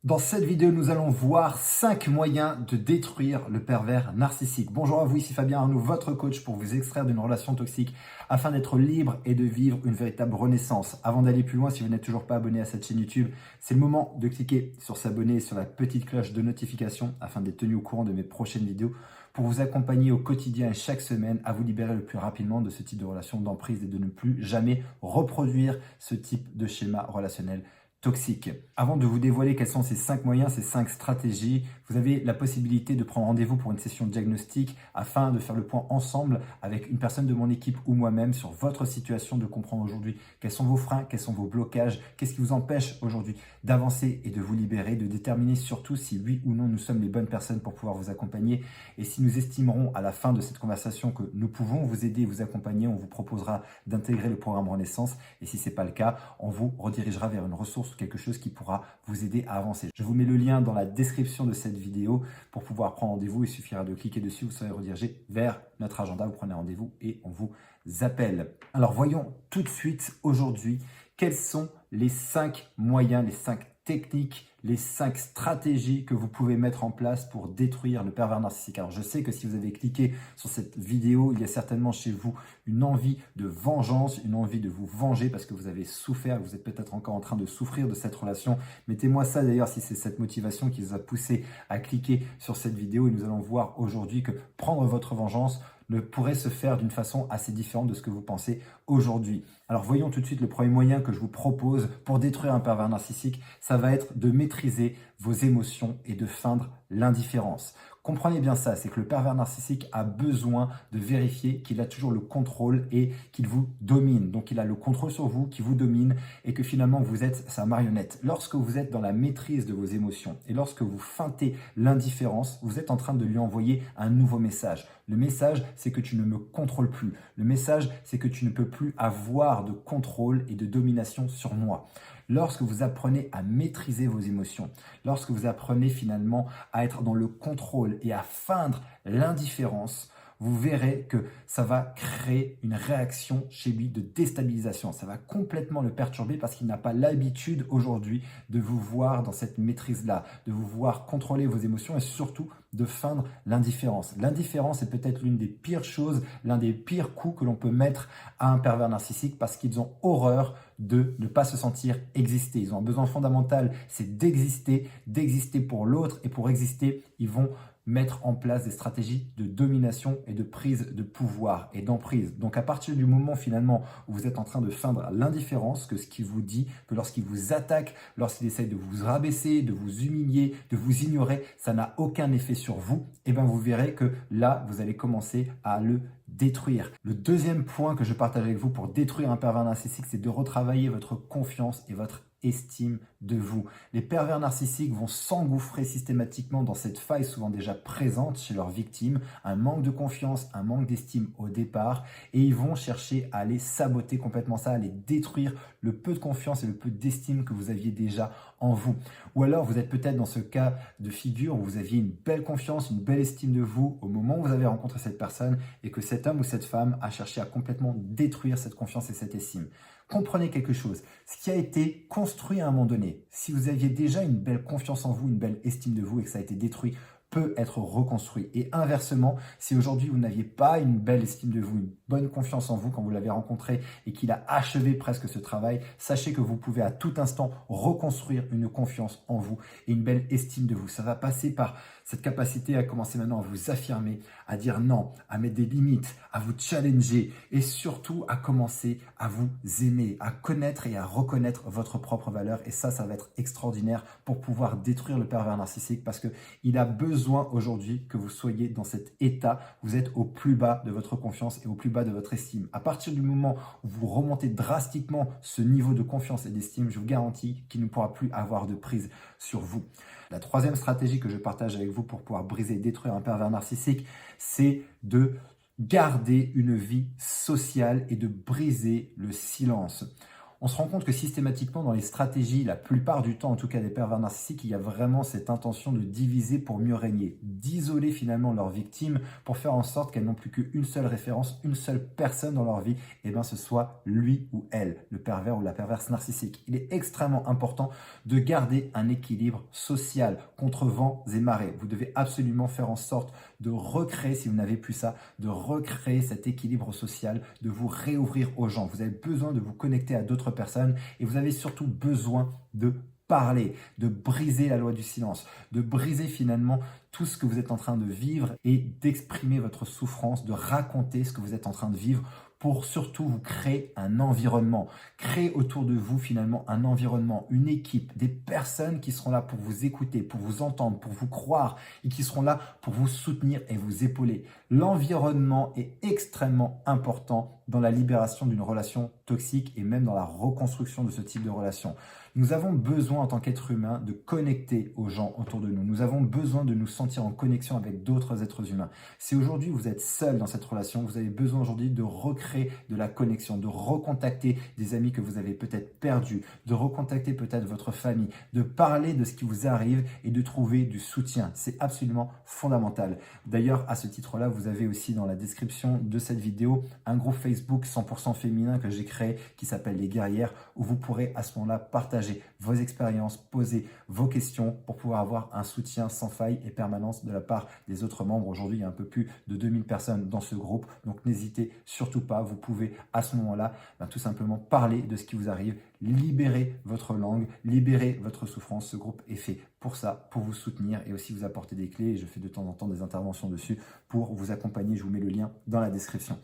Dans cette vidéo, nous allons voir 5 moyens de détruire le pervers narcissique. Bonjour à vous, ici Fabien Arnoux, votre coach pour vous extraire d'une relation toxique afin d'être libre et de vivre une véritable renaissance. Avant d'aller plus loin, si vous n'êtes toujours pas abonné à cette chaîne YouTube, c'est le moment de cliquer sur s'abonner et sur la petite cloche de notification afin d'être tenu au courant de mes prochaines vidéos pour vous accompagner au quotidien et chaque semaine à vous libérer le plus rapidement de ce type de relation d'emprise et de ne plus jamais reproduire ce type de schéma relationnel toxique. Avant de vous dévoiler quels sont ces 5 moyens, ces 5 stratégies, vous avez la possibilité de prendre rendez-vous pour une session de diagnostic afin de faire le point ensemble avec une personne de mon équipe ou moi-même sur votre situation, de comprendre aujourd'hui quels sont vos freins, quels sont vos blocages, qu'est-ce qui vous empêche aujourd'hui d'avancer et de vous libérer, de déterminer surtout si oui ou non nous sommes les bonnes personnes pour pouvoir vous accompagner. Et si nous estimerons à la fin de cette conversation que nous pouvons vous aider et vous accompagner, on vous proposera d'intégrer le programme Renaissance. Et si ce n'est pas le cas, on vous redirigera vers une ressource, quelque chose qui pourra vous aider à avancer. Je vous mets le lien dans la description de cette vidéo pour pouvoir prendre rendez-vous. Il suffira de cliquer dessus, vous serez redirigé vers notre agenda, vous prenez rendez-vous et on vous appelle. Alors voyons tout de suite aujourd'hui quels sont les 5 moyens, les 5 techniques, les 5 stratégies que vous pouvez mettre en place pour détruire le pervers narcissique. Alors je sais que si vous avez cliqué sur cette vidéo, il y a certainement chez vous une envie de vengeance, une envie de vous venger parce que vous avez souffert, vous êtes peut-être encore en train de souffrir de cette relation. Mettez-moi ça d'ailleurs si c'est cette motivation qui vous a poussé à cliquer sur cette vidéo, et nous allons voir aujourd'hui que prendre votre vengeance ne pourrait se faire d'une façon assez différente de ce que vous pensez aujourd'hui. Alors voyons tout de suite le premier moyen que je vous propose pour détruire un pervers narcissique, ça va être de maîtriser vos émotions et de feindre l'indifférence. Comprenez bien ça, c'est que le pervers narcissique a besoin de vérifier qu'il a toujours le contrôle et qu'il vous domine. Donc il a le contrôle sur vous, qui vous domine et que finalement vous êtes sa marionnette. Lorsque vous êtes dans la maîtrise de vos émotions et lorsque vous feintez l'indifférence, vous êtes en train de lui envoyer un nouveau message. Le message, c'est que tu ne me contrôles plus. Le message, c'est que tu ne peux plus avoir de contrôle et de domination sur moi. Lorsque vous apprenez à maîtriser vos émotions, lorsque vous apprenez finalement à être dans le contrôle et à feindre l'indifférence, vous verrez que ça va créer une réaction chez lui de déstabilisation. Ça va complètement le perturber parce qu'il n'a pas l'habitude aujourd'hui de vous voir dans cette maîtrise-là, de vous voir contrôler vos émotions et surtout de feindre l'indifférence. L'indifférence est peut-être l'une des pires choses, l'un des pires coups que l'on peut mettre à un pervers narcissique parce qu'ils ont horreur de ne pas se sentir exister. Ils ont un besoin fondamental, c'est d'exister pour l'autre, et pour exister, ils vont mettre en place des stratégies de domination et de prise de pouvoir et d'emprise. Donc à partir du moment finalement où vous êtes en train de feindre l'indifférence, que ce qu'il vous dit, que lorsqu'il vous attaque, lorsqu'il essaye de vous rabaisser, de vous humilier, de vous ignorer, ça n'a aucun effet sur vous, et bien vous verrez que là, vous allez commencer à le détruire. Le deuxième point que je partage avec vous pour détruire un pervers narcissique, c'est de retravailler votre confiance et votre estime de vous. Les pervers narcissiques vont s'engouffrer systématiquement dans cette faille souvent déjà présente chez leurs victimes, un manque de confiance, un manque d'estime au départ, et ils vont chercher à aller saboter complètement ça, à aller détruire le peu de confiance et le peu d'estime que vous aviez déjà en vous. Ou alors vous êtes peut-être dans ce cas de figure où vous aviez une belle confiance, une belle estime de vous au moment où vous avez rencontré cette personne et que cet homme ou cette femme a cherché à complètement détruire cette confiance et cette estime. Comprenez quelque chose, ce qui a été construit à un moment donné, si vous aviez déjà une belle confiance en vous, une belle estime de vous et que ça a été détruit, peut être reconstruit. Et inversement, si aujourd'hui vous n'aviez pas une belle estime de vous, une bonne confiance en vous quand vous l'avez rencontré et qu'il a achevé presque ce travail, sachez que vous pouvez à tout instant reconstruire une confiance en vous et une belle estime de vous. Ça va passer par cette capacité à commencer maintenant à vous affirmer, à dire non, à mettre des limites, à vous challenger et surtout à commencer à vous aimer, à connaître et à reconnaître votre propre valeur. Et ça va être extraordinaire pour pouvoir détruire le pervers narcissique parce qu'il a besoin aujourd'hui que vous soyez dans cet état. Vous êtes au plus bas de votre confiance et au plus bas de votre estime. À partir du moment où vous remontez drastiquement ce niveau de confiance et d'estime, je vous garantis qu'il ne pourra plus avoir de prise sur vous. La troisième stratégie que je partage avec vous pour pouvoir briser et détruire un pervers narcissique, c'est de garder une vie sociale et de briser le silence. On se rend compte que systématiquement dans les stratégies, la plupart du temps en tout cas des pervers narcissiques, il y a vraiment cette intention de diviser pour mieux régner, d'isoler finalement leurs victimes pour faire en sorte qu'elles n'ont plus qu'une seule référence, une seule personne dans leur vie, et bien ce soit lui ou elle, le pervers ou la perverse narcissique. Il est extrêmement important de garder un équilibre social contre vents et marées. Vous devez absolument faire en sorte de recréer, si vous n'avez plus ça, de recréer cet équilibre social, de vous réouvrir aux gens. Vous avez besoin de vous connecter à d'autres personnes et vous avez surtout besoin de parler, de briser la loi du silence, de briser finalement tout ce que vous êtes en train de vivre et d'exprimer votre souffrance, de raconter ce que vous êtes en train de vivre pour surtout vous créer un environnement, créer autour de vous finalement un environnement, une équipe, des personnes qui seront là pour vous écouter, pour vous entendre, pour vous croire et qui seront là pour vous soutenir et vous épauler. L'environnement est extrêmement important dans la libération d'une relation toxique et même dans la reconstruction de ce type de relation. Nous avons besoin en tant qu'être humain de connecter aux gens autour de nous. Nous avons besoin de nous sentir en connexion avec d'autres êtres humains. Si aujourd'hui vous êtes seul dans cette relation, vous avez besoin aujourd'hui de recréer de la connexion, de recontacter des amis que vous avez peut-être perdus, de recontacter peut-être votre famille, de parler de ce qui vous arrive et de trouver du soutien. C'est absolument fondamental. D'ailleurs, à ce titre-là, vous avez aussi dans la description de cette vidéo un groupe Facebook 100% féminin que j'ai créé qui s'appelle Les Guerrières où vous pourrez à ce moment-là partager vos expériences, poser vos questions pour pouvoir avoir un soutien sans faille et permanence de la part des autres membres. Aujourd'hui, il y a un peu plus de 2000 personnes dans ce groupe, donc n'hésitez surtout pas. Vous pouvez à ce moment-là tout simplement parler de ce qui vous arrive, libérer votre langue, libérer votre souffrance. Ce groupe est fait pour ça, pour vous soutenir et aussi vous apporter des clés. Je fais de temps en temps des interventions dessus pour vous accompagner. Je vous mets le lien dans la description.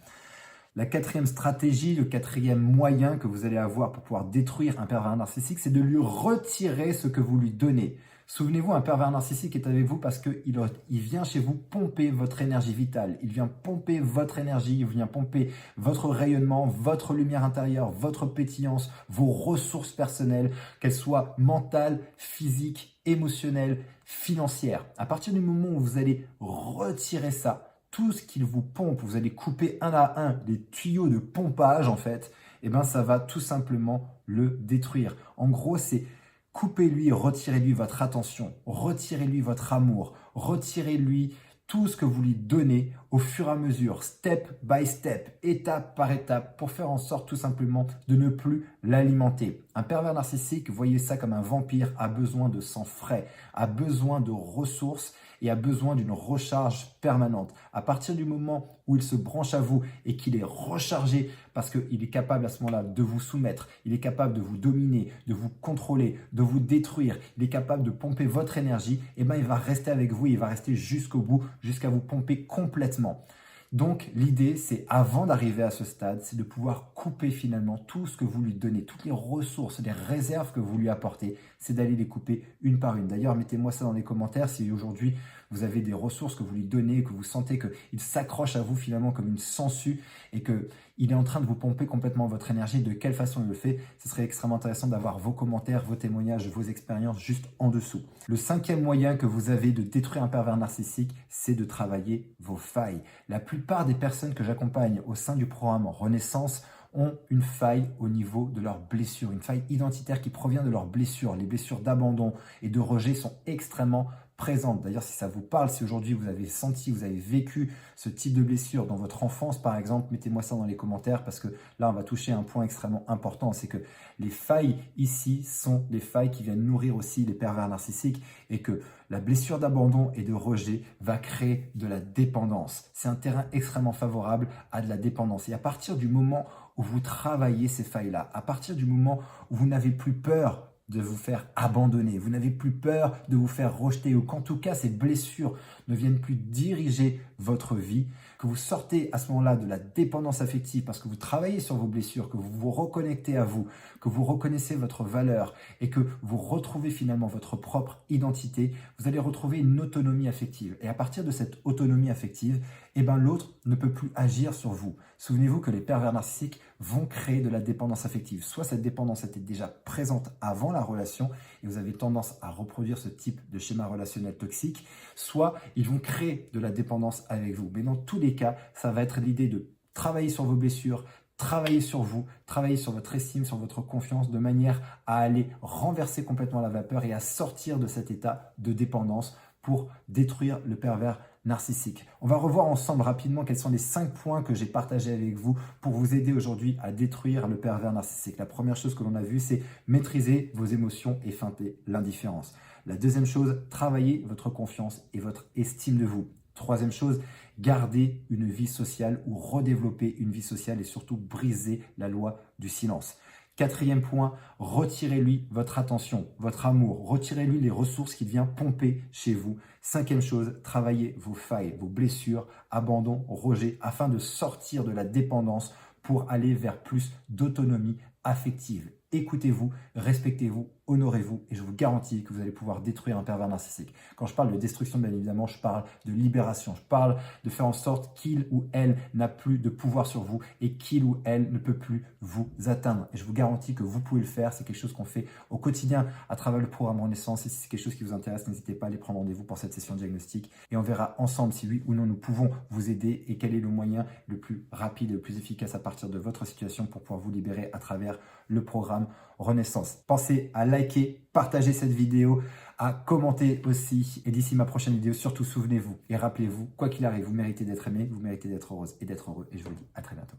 La quatrième stratégie, le quatrième moyen que vous allez avoir pour pouvoir détruire un pervers narcissique, c'est de lui retirer ce que vous lui donnez. Souvenez-vous, un pervers narcissique est avec vous parce qu'il vient chez vous pomper votre énergie vitale. Il vient pomper votre énergie, il vient pomper votre rayonnement, votre lumière intérieure, votre pétillance, vos ressources personnelles, qu'elles soient mentales, physiques, émotionnelles, financières. À partir du moment où vous allez retirer ça, tout ce qu'il vous pompe, vous allez couper un à un les tuyaux de pompage en fait, et ben ça va tout simplement le détruire. En gros, c'est coupez-lui, retirez-lui votre attention, retirez-lui votre amour, retirez-lui tout ce que vous lui donnez au fur et à mesure, step by step, étape par étape, pour faire en sorte tout simplement de ne plus l'alimenter. Un pervers narcissique, voyez ça comme un vampire, a besoin de sang frais, a besoin de ressources et a besoin d'une recharge permanente. À partir du moment où il se branche à vous et qu'il est rechargé parce qu'il est capable à ce moment-là de vous soumettre, il est capable de vous dominer, de vous contrôler, de vous détruire, il est capable de pomper votre énergie, et ben il va rester avec vous, il va rester jusqu'au bout, jusqu'à vous pomper complètement. Donc l'idée, c'est avant d'arriver à ce stade, c'est de pouvoir couper finalement tout ce que vous lui donnez, toutes les ressources, les réserves que vous lui apportez, c'est d'aller les couper une par une. D'ailleurs, mettez-moi ça dans les commentaires si aujourd'hui vous avez des ressources que vous lui donnez, que vous sentez qu'il s'accroche à vous finalement comme une sangsue et qu'il est en train de vous pomper complètement votre énergie. De quelle façon il le fait? Ce serait extrêmement intéressant d'avoir vos commentaires, vos témoignages, vos expériences juste en dessous. Le cinquième moyen que vous avez de détruire un pervers narcissique, c'est de travailler vos failles. La plupart des personnes que j'accompagne au sein du programme Renaissance ont une faille au niveau de leurs blessures, une faille identitaire qui provient de leurs blessures. Les blessures d'abandon et de rejet sont extrêmement présentes. D'ailleurs, si ça vous parle, si aujourd'hui vous avez senti, vous avez vécu ce type de blessure dans votre enfance, par exemple, mettez-moi ça dans les commentaires parce que là, on va toucher un point extrêmement important. C'est que les failles ici sont les failles qui viennent nourrir aussi les pervers narcissiques et que la blessure d'abandon et de rejet va créer de la dépendance. C'est un terrain extrêmement favorable à de la dépendance. Et à partir du moment où vous travaillez ces failles-là, à partir du moment où vous n'avez plus peur de vous faire abandonner, vous n'avez plus peur de vous faire rejeter ou qu'en tout cas ces blessures ne viennent plus diriger votre vie, que vous sortez à ce moment-là de la dépendance affective parce que vous travaillez sur vos blessures, que vous vous reconnectez à vous, que vous reconnaissez votre valeur et que vous retrouvez finalement votre propre identité, vous allez retrouver une autonomie affective. Et à partir de cette autonomie affective, eh ben, l'autre ne peut plus agir sur vous. Souvenez-vous que les pervers narcissiques vont créer de la dépendance affective. Soit cette dépendance était déjà présente avant la relation et vous avez tendance à reproduire ce type de schéma relationnel toxique, soit ils vont créer de la dépendance avec vous. Mais dans tous les cas, ça va être l'idée de travailler sur vos blessures, Travaillez sur vous, travaillez sur votre estime, sur votre confiance, de manière à aller renverser complètement la vapeur et à sortir de cet état de dépendance pour détruire le pervers narcissique. On va revoir ensemble rapidement quels sont les 5 points que j'ai partagés avec vous pour vous aider aujourd'hui à détruire le pervers narcissique. La première chose que l'on a vue, c'est maîtriser vos émotions et feinter l'indifférence. La deuxième chose, travailler votre confiance et votre estime de vous. Troisième chose, garder une vie sociale ou redévelopper une vie sociale et surtout briser la loi du silence. Quatrième point, retirez-lui votre attention, votre amour, retirez-lui les ressources qu'il vient pomper chez vous. Cinquième chose, travaillez vos failles, vos blessures, abandon, rejet, afin de sortir de la dépendance pour aller vers plus d'autonomie affective. Écoutez-vous, respectez-vous, honorez-vous et je vous garantis que vous allez pouvoir détruire un pervers narcissique. Quand je parle de destruction, bien évidemment, je parle de libération. Je parle de faire en sorte qu'il ou elle n'a plus de pouvoir sur vous et qu'il ou elle ne peut plus vous atteindre. Et je vous garantis que vous pouvez le faire. C'est quelque chose qu'on fait au quotidien à travers le programme Renaissance. Et si c'est quelque chose qui vous intéresse, n'hésitez pas à aller prendre rendez-vous pour cette session de diagnostic et on verra ensemble si oui ou non nous pouvons vous aider et quel est le moyen le plus rapide et le plus efficace à partir de votre situation pour pouvoir vous libérer à travers le programme Renaissance. Pensez à liker, partager cette vidéo, à commenter aussi. Et d'ici ma prochaine vidéo, surtout souvenez-vous et rappelez-vous, quoi qu'il arrive, vous méritez d'être aimé, vous méritez d'être heureuse et d'être heureux. Et je vous dis à très bientôt.